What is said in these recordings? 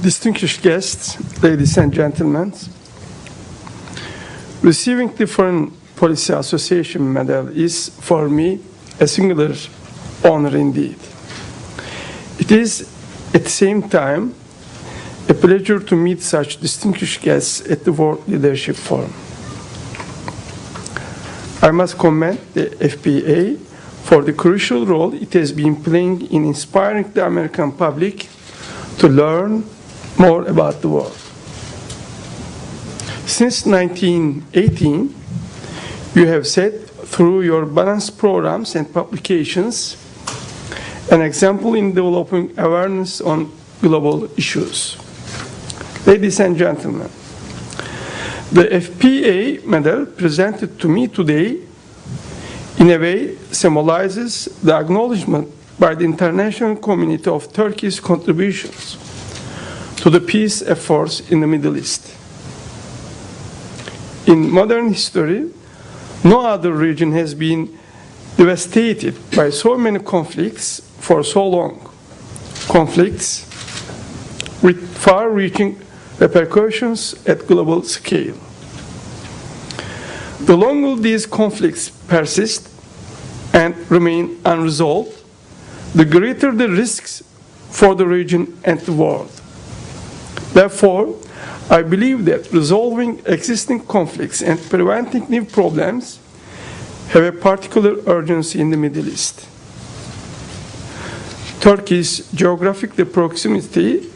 Distinguished guests, ladies and gentlemen, receiving the Foreign Policy Association Medal is, for me, a singular honor indeed. It is, at the same time, a pleasure to meet such distinguished guests at the World Leadership Forum. I must commend the FPA for the crucial role it has been playing in inspiring the American public to learn more about the world. Since 1918, you have set, through your balanced programs and publications, an example in developing awareness on global issues. Ladies and gentlemen, the FPA medal presented to me today in a way symbolizes the acknowledgement by the international community of Turkey's contributions to the peace efforts in the Middle East. In modern history, no other region has been devastated by so many conflicts for so long. Conflicts with far-reaching repercussions at global scale. The longer these conflicts persist and remain unresolved, the greater the risks for the region and the world. Therefore, I believe that resolving existing conflicts and preventing new problems have a particular urgency in the Middle East. Turkey's geographic proximity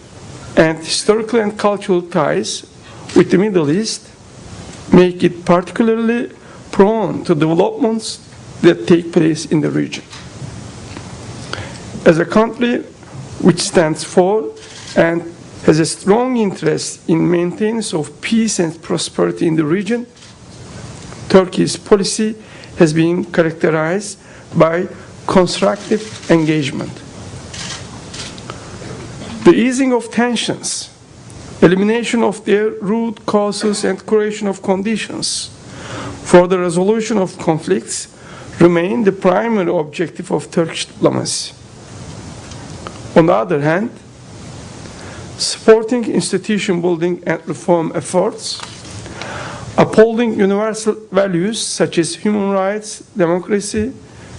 and historical and cultural ties with the Middle East make it particularly prone to developments that take place in the region. As a country which stands for and has a strong interest in maintenance of peace and prosperity in the region, Turkey's policy has been characterized by constructive engagement. The easing of tensions, elimination of their root causes, and creation of conditions for the resolution of conflicts remain the primary objective of Turkish diplomacy. On the other hand, supporting institution building and reform efforts, upholding universal values such as human rights, democracy,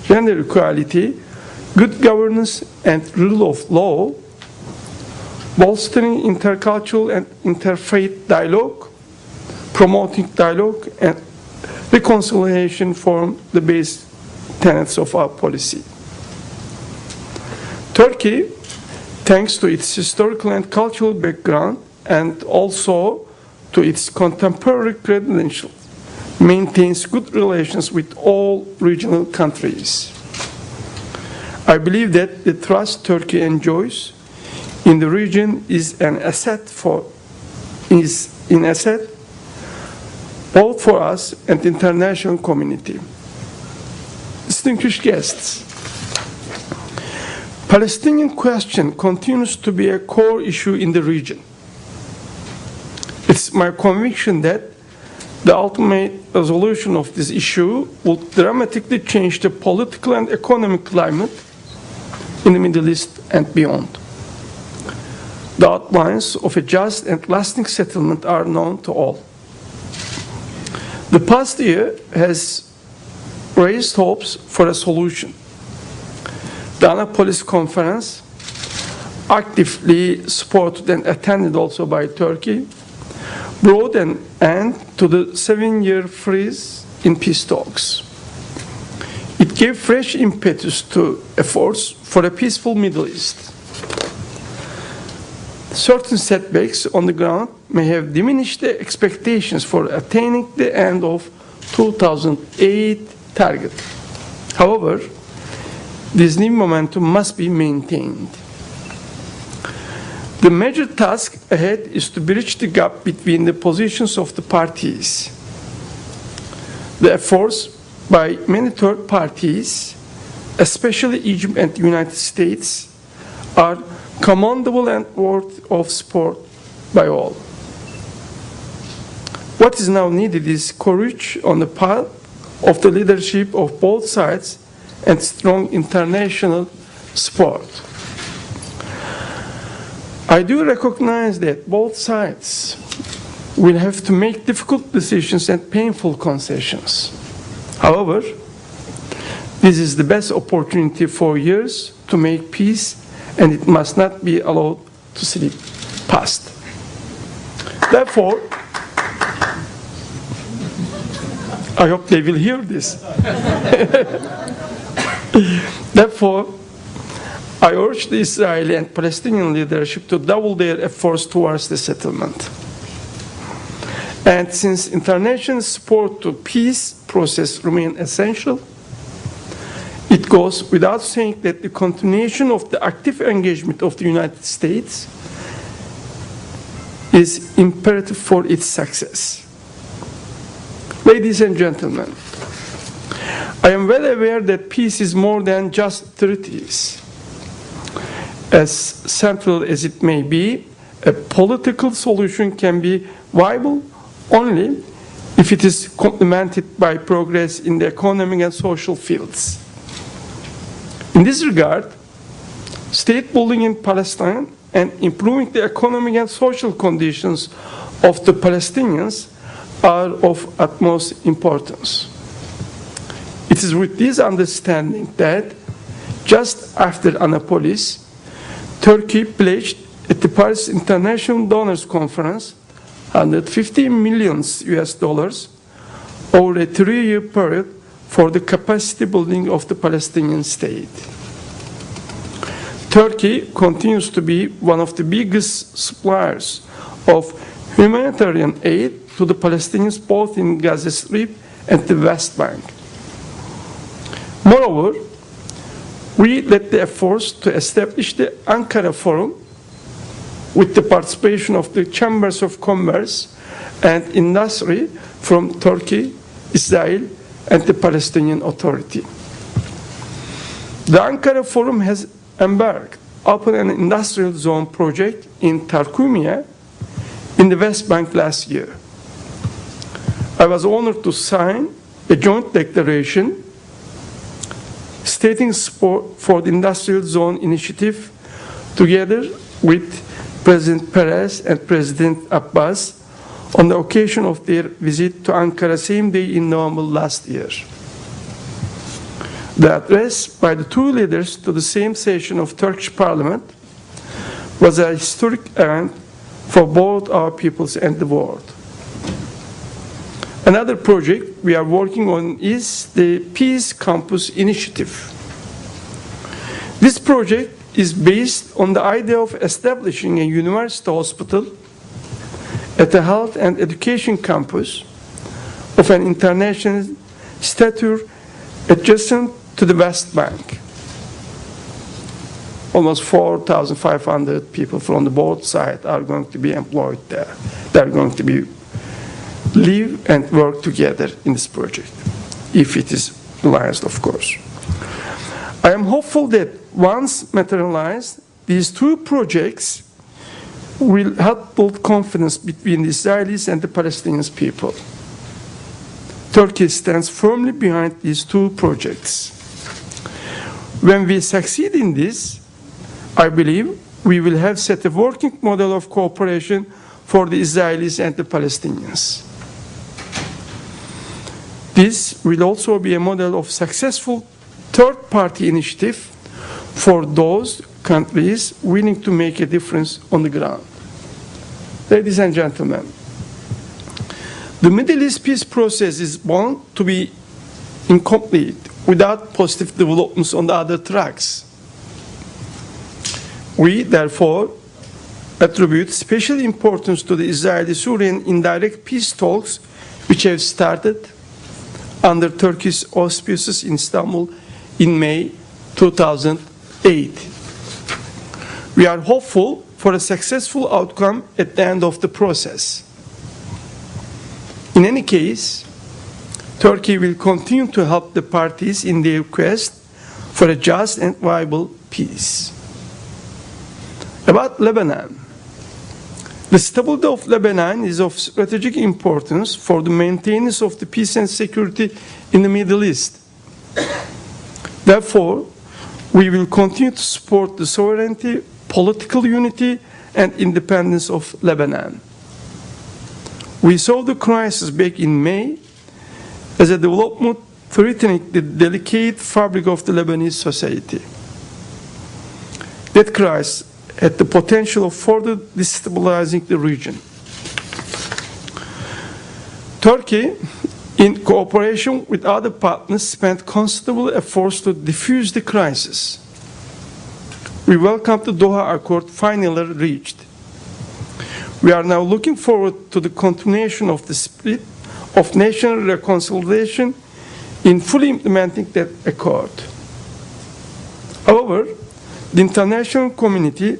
gender equality, good governance, and rule of law, bolstering intercultural and interfaith dialogue, promoting dialogue and reconciliation form the base tenets of our policy. Turkey, thanks to its historical and cultural background and also to its contemporary credentials, maintains good relations with all regional countries. I believe that the trust Turkey enjoys in the region is an asset both for us and the international community. Distinguished guests, Palestinian question continues to be a core issue in the region. It's my conviction that the ultimate resolution of this issue will dramatically change the political and economic climate in the Middle East and beyond. The outlines of a just and lasting settlement are known to all. The past year has raised hopes for a solution. The Annapolis Conference, actively supported and attended also by Turkey, brought an end to the 7-year freeze in peace talks. It gave fresh impetus to efforts for a peaceful Middle East. Certain setbacks on the ground may have diminished the expectations for attaining the end of 2008 target. However, this new momentum must be maintained. The major task ahead is to bridge the gap between the positions of the parties. The efforts by many third parties, especially Egypt and the United States, are commendable and worthy of support by all. What is now needed is courage on the part of the leadership of both sides and strong international support. I do recognize that both sides will have to make difficult decisions and painful concessions. However, this is the best opportunity for years to make peace, and it must not be allowed to slip past. Therefore, I hope they will hear this. Therefore, I urge the Israeli and Palestinian leadership to double their efforts towards the settlement. And since international support to peace process remains essential, it goes without saying that the continuation of the active engagement of the United States is imperative for its success. Ladies and gentlemen, I am well aware that peace is more than just treaties. As central as it may be, a political solution can be viable only if it is complemented by progress in the economic and social fields. In this regard, state building in Palestine and improving the economic and social conditions of the Palestinians are of utmost importance. It is with this understanding that just after Annapolis, Turkey pledged at the Paris International Donors Conference $150 million US over a 3-year period for the capacity building of the Palestinian state. Turkey continues to be one of the biggest suppliers of humanitarian aid to the Palestinians both in Gaza Strip and the West Bank. Moreover, we led the efforts to establish the Ankara Forum with the participation of the Chambers of Commerce and Industry from Turkey, Israel, and the Palestinian Authority. The Ankara Forum has embarked upon an industrial zone project in Tarkumiye in the West Bank last year. I was honored to sign a joint declaration stating support for the industrial zone initiative together with President Perez and President Abbas on the occasion of their visit to Ankara same day in November last year. The address by the two leaders to the same session of Turkish Parliament was a historic event for both our peoples and the world. Another project we are working on is the Peace Campus Initiative. This project is based on the idea of establishing a university hospital at a health and education campus of an international stature adjacent to the West Bank. Almost 4,500 people from the both sides are going to be employed there. They are going to be live and work together in this project, if it is realized, of course. I am hopeful that once materialized, these two projects will help build confidence between the Israelis and the Palestinian people. Turkey stands firmly behind these two projects. When we succeed in this, I believe we will have set a working model of cooperation for the Israelis and the Palestinians. This will also be a model of successful third-party initiative for those countries willing to make a difference on the ground. Ladies and gentlemen, the Middle East peace process is bound to be incomplete without positive developments on the other tracks. We, therefore, attribute special importance to the Israeli-Syrian indirect peace talks which have started under Turkey's auspices in Istanbul in May 2008. We are hopeful for a successful outcome at the end of the process. In any case, Turkey will continue to help the parties in their quest for a just and viable peace. About Lebanon. The stability of Lebanon is of strategic importance for the maintenance of the peace and security in the Middle East. Therefore, we will continue to support the sovereignty, political unity, and independence of Lebanon. We saw the crisis back in May as a development threatening the delicate fabric of the Lebanese society. That crisis had the potential of further destabilizing the region. Turkey, in cooperation with other partners, spent considerable efforts to defuse the crisis. We welcome the Doha Accord finally reached. We are now looking forward to the continuation of the spirit of national reconciliation in fully implementing that accord. However, the international community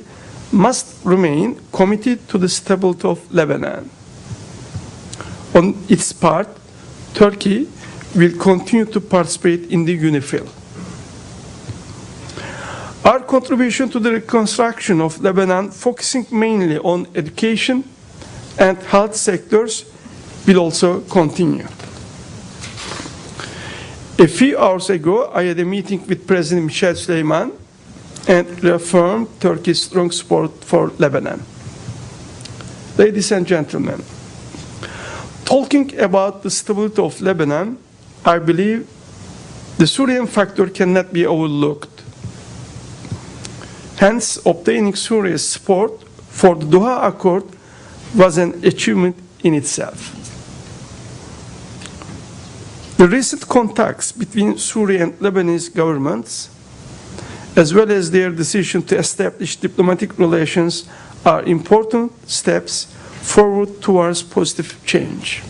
must remain committed to the stability of Lebanon. On its part, Turkey will continue to participate in the UNIFIL. Our contribution to the reconstruction of Lebanon, focusing mainly on education and health sectors, will also continue. A few hours ago, I had a meeting with President Michel Sleiman and reaffirmed Turkey's strong support for Lebanon. Ladies and gentlemen, talking about the stability of Lebanon, I believe the Syrian factor cannot be overlooked. Hence, obtaining Syria's support for the Doha Accord was an achievement in itself. The recent contacts between Syrian and Lebanese governments, as well as their decision to establish diplomatic relations, are important steps forward towards positive change.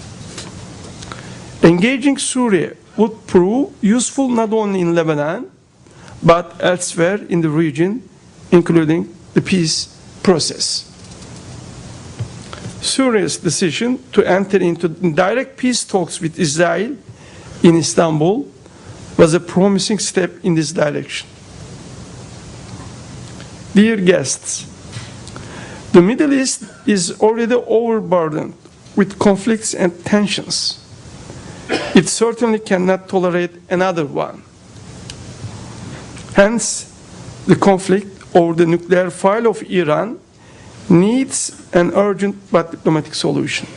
Engaging Syria would prove useful not only in Lebanon, but elsewhere in the region, including the peace process. Syria's decision to enter into direct peace talks with Israel in Istanbul was a promising step in this direction. Dear guests, the Middle East is already overburdened with conflicts and tensions. It certainly cannot tolerate another one. Hence, the conflict over the nuclear file of Iran needs an urgent but diplomatic solution.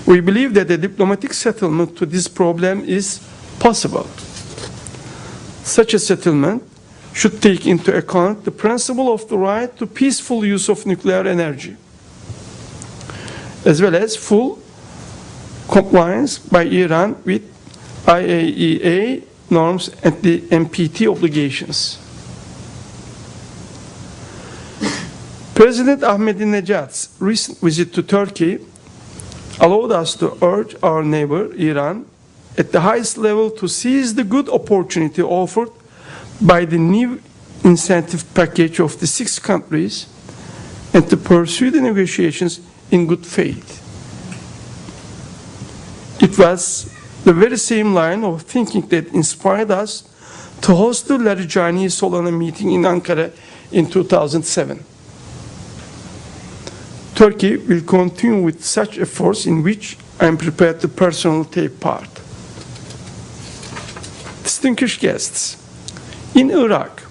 We believe that a diplomatic settlement to this problem is possible. Such a settlement should take into account the principle of the right to peaceful use of nuclear energy, as well as full compliance by Iran with IAEA norms and the NPT obligations. President Ahmadinejad's recent visit to Turkey allowed us to urge our neighbor, Iran, at the highest level to seize the good opportunity offered by the new incentive package of the 6 countries and to pursue the negotiations in good faith. It was the very same line of thinking that inspired us to host the Larijani-Solana meeting in Ankara in 2007. Turkey will continue with such efforts in which I am prepared to personally take part. Distinguished guests, in Iraq,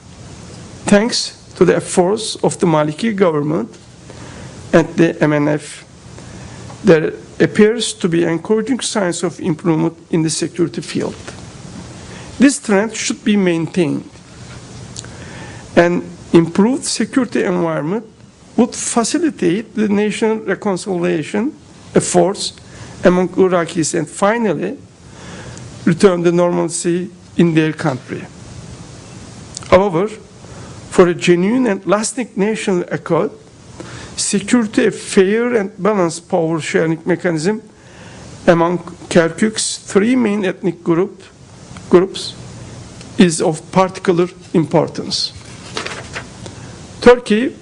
thanks to the efforts of the Maliki government and the MNF, there appears to be encouraging signs of improvement in the security field. This trend should be maintained. An improved security environment would facilitate the national reconciliation efforts among Iraqis and finally return the normalcy in their country. However, for a genuine and lasting national accord, security a fair and balanced power sharing mechanism among Kirkuk's 3 main ethnic groups is of particular importance. Turkey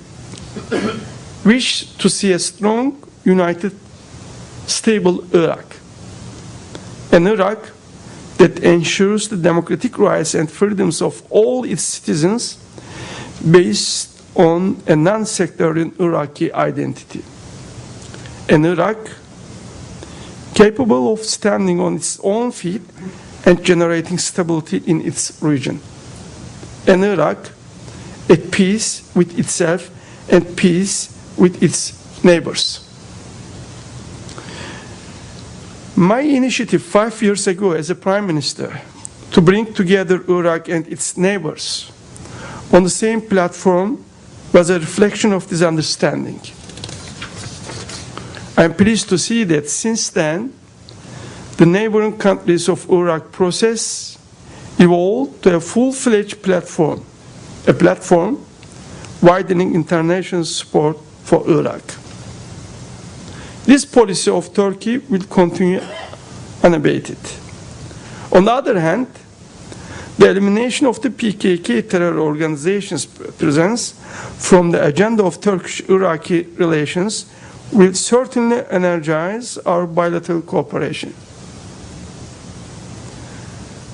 wishes to see a strong, united, stable Iraq. An Iraq that ensures the democratic rights and freedoms of all its citizens based on a non-sectarian Iraqi identity. An Iraq capable of standing on its own feet and generating stability in its region. An Iraq at peace with itself and peace with its neighbors. My initiative 5 years ago as a Prime Minister to bring together Iraq and its neighbors on the same platform was a reflection of this understanding. I am pleased to see that since then, the neighboring countries of Iraq process evolved to a full-fledged platform, a platform widening international support for Iraq. This policy of Turkey will continue unabated. On the other hand, the elimination of the PKK terror organization's presence from the agenda of Turkish-Iraqi relations will certainly energize our bilateral cooperation.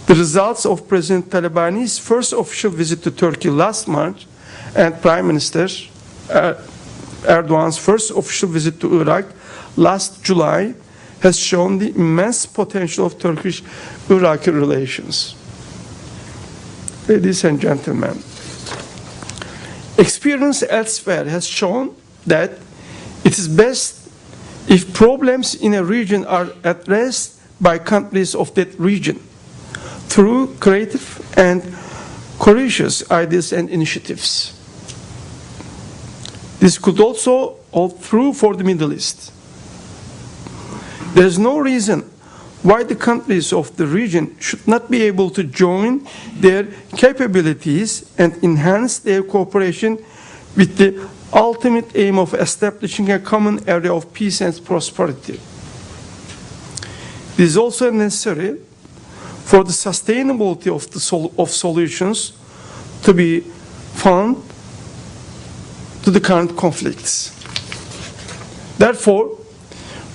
The results of President Talabani's first official visit to Turkey last March and Prime Minister Erdogan's first official visit to Iraq last July has shown the immense potential of Turkish-Iraqi relations. Ladies and gentlemen, experience elsewhere has shown that it is best if problems in a region are addressed by countries of that region through creative and courageous ideas and initiatives. This could also hold true for the Middle East. There is no reason why the countries of the region should not be able to join their capabilities and enhance their cooperation with the ultimate aim of establishing a common area of peace and prosperity. It is also necessary for the sustainability of solutions to be found to the current conflicts. Therefore,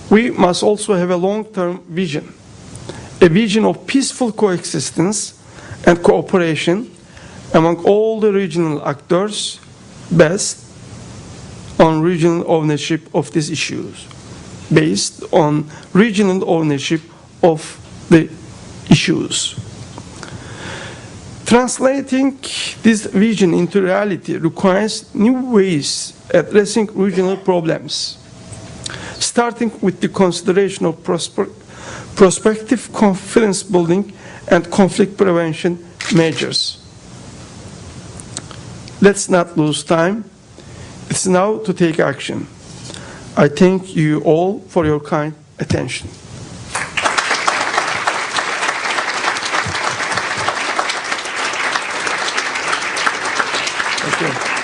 we must also have a long-term vision, a vision of peaceful coexistence and cooperation among all the regional actors based on regional ownership of these issues, based on regional ownership of the issues. Translating this vision into reality requires new ways addressing regional problems, starting with the consideration of prospective confidence building and conflict prevention measures. Let's not lose time. It's now to take action. I thank you all for your kind attention. Thank you.